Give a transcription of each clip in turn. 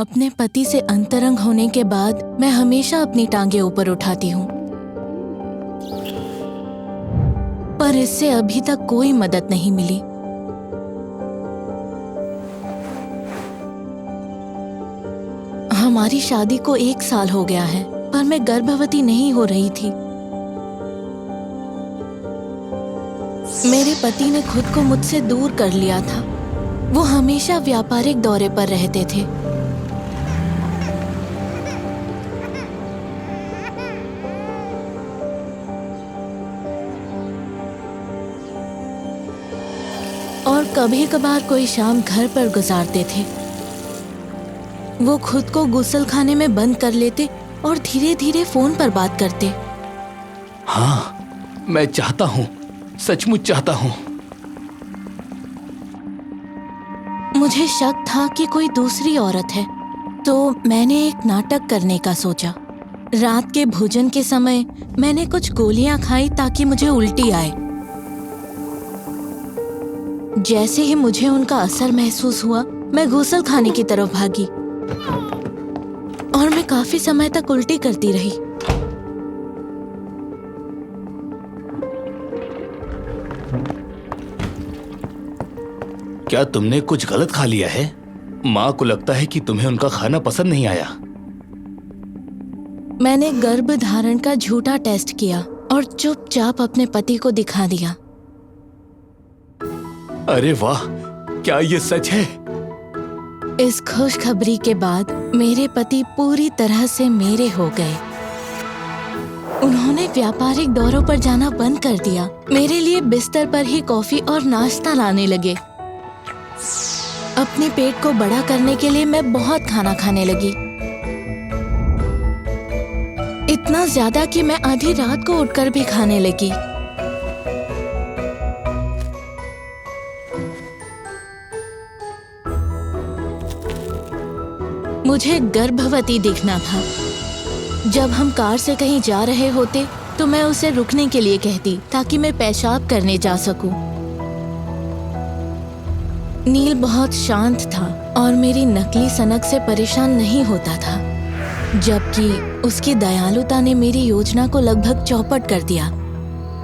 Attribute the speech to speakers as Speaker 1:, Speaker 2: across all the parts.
Speaker 1: अपने पति से अंतरंग होने के बाद मैं हमेशा अपनी टांगे ऊपर उठाती हूँ, पर इससे अभी तक कोई मदद नहीं मिली। हमारी शादी को 1 साल हो गया है, पर मैं गर्भवती नहीं हो रही थी। मेरे पति ने खुद को मुझसे दूर कर लिया था। वो हमेशा व्यापारिक दौरे पर रहते थे। और कभी कभार कोई शाम घर पर गुजारते थे। वो खुद को गुसल खाने में बंद कर लेते और धीरे धीरे फोन पर बात करते।
Speaker 2: हाँ, मैं चाहता हूँ, सचमुच चाहता हूँ।
Speaker 1: मुझे शक था कि कोई दूसरी औरत है, तो मैंने एक नाटक करने का सोचा। रात के भोजन के समय मैंने कुछ गोलियां खाई ताकि मुझे उल्टी आए। जैसे ही मुझे उनका असर महसूस हुआ, मैं गुसल खाने की तरफ भागी और मैं काफी समय तक उल्टी करती रही।
Speaker 2: क्या तुमने कुछ गलत खा लिया है? माँ को लगता है कि तुम्हें उनका खाना पसंद नहीं आया।
Speaker 1: मैंने गर्भ धारण का झूठा टेस्ट किया और चुपचाप अपने पति को दिखा दिया।
Speaker 2: अरे वाह, क्या ये सच है?
Speaker 1: इस खुशखबरी के बाद मेरे पति पूरी तरह से मेरे हो गए। उन्होंने व्यापारिक दौरों पर जाना बंद कर दिया। मेरे लिए बिस्तर पर ही कॉफी और नाश्ता लाने लगे। अपने पेट को बड़ा करने के लिए मैं बहुत खाना खाने लगी, इतना ज्यादा कि मैं आधी रात को उठकर भी खाने लगी। मुझे गर्भवती दिखना था। जब हम कार से कहीं जा रहे होते तो मैं उसे रुकने के लिए कहती ताकि मैं पेशाब करने जा सकूं। नील बहुत शांत था और मेरी नकली सनक से परेशान नहीं होता था, जबकि उसकी दयालुता ने मेरी योजना को लगभग चौपट कर दिया।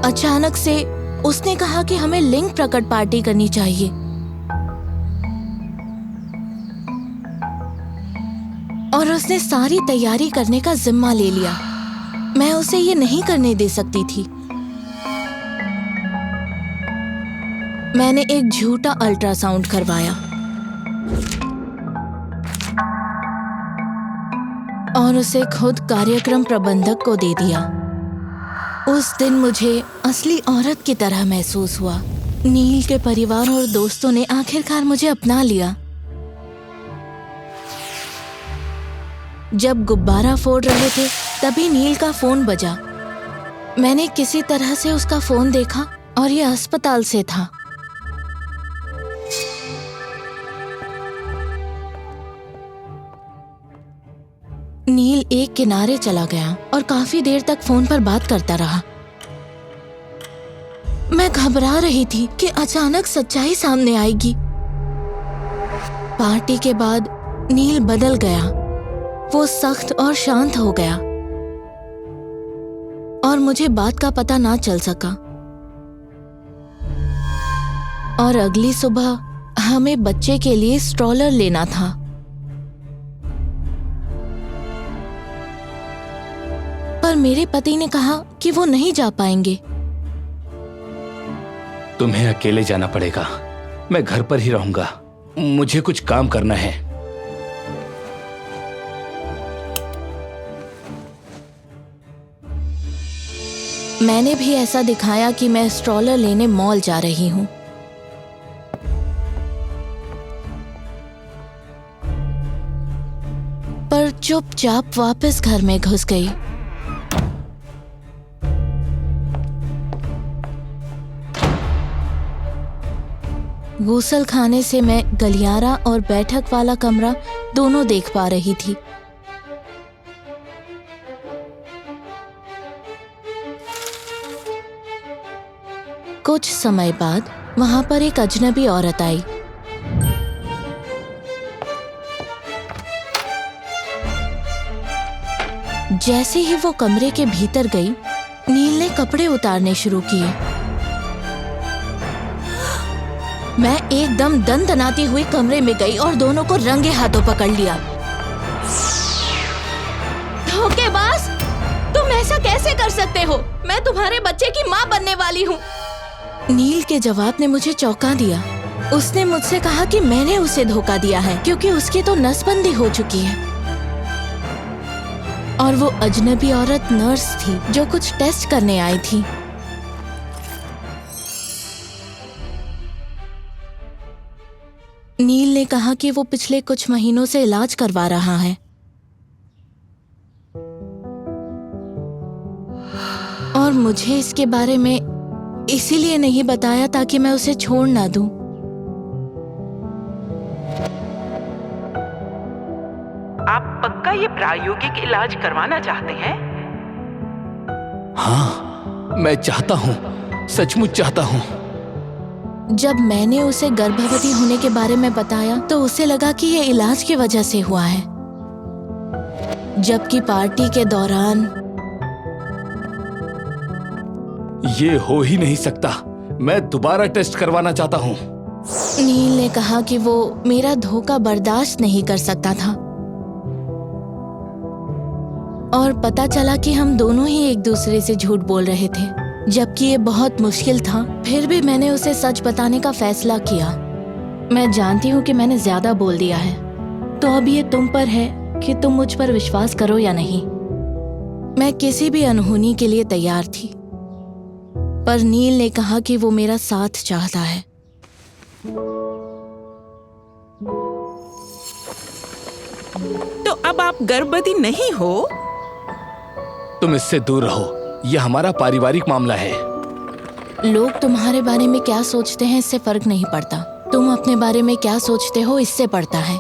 Speaker 1: अचानक से उसने कहा कि हमें लिंग प्रकट पार्टी करनी चाहिए और उसने सारी तैयारी करने का जिम्मा ले लिया। मैं उसे ये नहीं करने दे सकती थी। मैंने एक झूठा अल्ट्रासाउंड करवाया और उसे खुद कार्यक्रम प्रबंधक को दे दिया। उस दिन मुझे असली औरत की तरह महसूस हुआ। नील के परिवार और दोस्तों ने आखिरकार मुझे अपना लिया। जब गुब्बारा फोड़ रहे थे तभी नील का फोन बजा। मैंने किसी तरह से उसका फोन देखा और ये अस्पताल से था। नील एक किनारे चला गया और काफी देर तक फोन पर बात करता रहा। मैं घबरा रही थी कि अचानक सच्चाई सामने आएगी। पार्टी के बाद नील बदल गया। वो सख्त और शांत हो गया और मुझे बात का पता ना चल सका। और अगली सुबह हमें बच्चे के लिए स्ट्रॉलर लेना था। पर मेरे पति ने कहा कि वो नहीं जा पाएंगे।
Speaker 2: तुम्हें अकेले जाना पड़ेगा। मैं घर पर ही रहूंगा। मुझे कुछ काम करना है।
Speaker 1: मैंने भी ऐसा दिखाया कि मैं स्ट्रॉलर लेने मॉल जा रही हूँ। पर चुपचाप वापस घर में घुस गई। गुसल खाने से मैं गलियारा और बैठक वाला कमरा दोनों देख पा रही थी। कुछ समय बाद वहां पर एक अजनबी औरत आई। जैसे ही वो कमरे के भीतर गई, नील ने कपड़े उतारने शुरू किए। मैं एकदम दनदनाती हुई कमरे में गई और दोनों को रंगे हाथों पकड़ लिया। धोखेबाज, तुम ऐसा कैसे कर सकते हो? मैं तुम्हारे बच्चे की माँ बनने वाली हूँ। नील के जवाब ने मुझे चौंका दिया। उसने मुझसे कहा कि मैंने उसे धोखा दिया है क्योंकि उसकी तो नसबंदी हो चुकी है। और वो अजनबी औरत नर्स थी जो कुछ टेस्ट करने आई थी। नील ने कहा कि वो पिछले कुछ महीनों से इलाज करवा रहा है और मुझे इसके बारे में इसीलिए नहीं बताया ताकि मैं उसे छोड़ ना दूं।
Speaker 3: आप पक्का ये प्रायोगिक इलाज करवाना चाहते हैं?
Speaker 2: हाँ, मैं चाहता हूँ, सचमुच चाहता हूँ।
Speaker 1: जब मैंने उसे गर्भवती होने के बारे में बताया तो उसे लगा कि ये इलाज की वजह से हुआ है, जबकि पार्टी के दौरान
Speaker 2: ये हो ही नहीं सकता। मैं दोबारा टेस्ट करवाना चाहता हूँ।
Speaker 1: नील ने कहा कि वो मेरा धोखा बर्दाश्त नहीं कर सकता था और पता चला कि हम दोनों ही एक दूसरे से झूठ बोल रहे थे, जबकि ये बहुत मुश्किल था। फिर भी मैंने उसे सच बताने का फैसला किया। मैं जानती हूँ कि मैंने ज्यादा बोल दिया है, तो अब ये तुम पर है कि तुम मुझ पर विश्वास करो या नहीं। मैं किसी भी अनहोनी के लिए तैयार थी, पर नील ने कहा कि वो मेरा साथ चाहता है।
Speaker 3: तो अब आप गर्भवती नहीं हो?
Speaker 2: तुम इससे दूर रहो, यह हमारा पारिवारिक मामला है।
Speaker 1: लोग तुम्हारे बारे में क्या सोचते हैं इससे फर्क नहीं पड़ता। तुम अपने बारे में क्या सोचते हो इससे पड़ता है।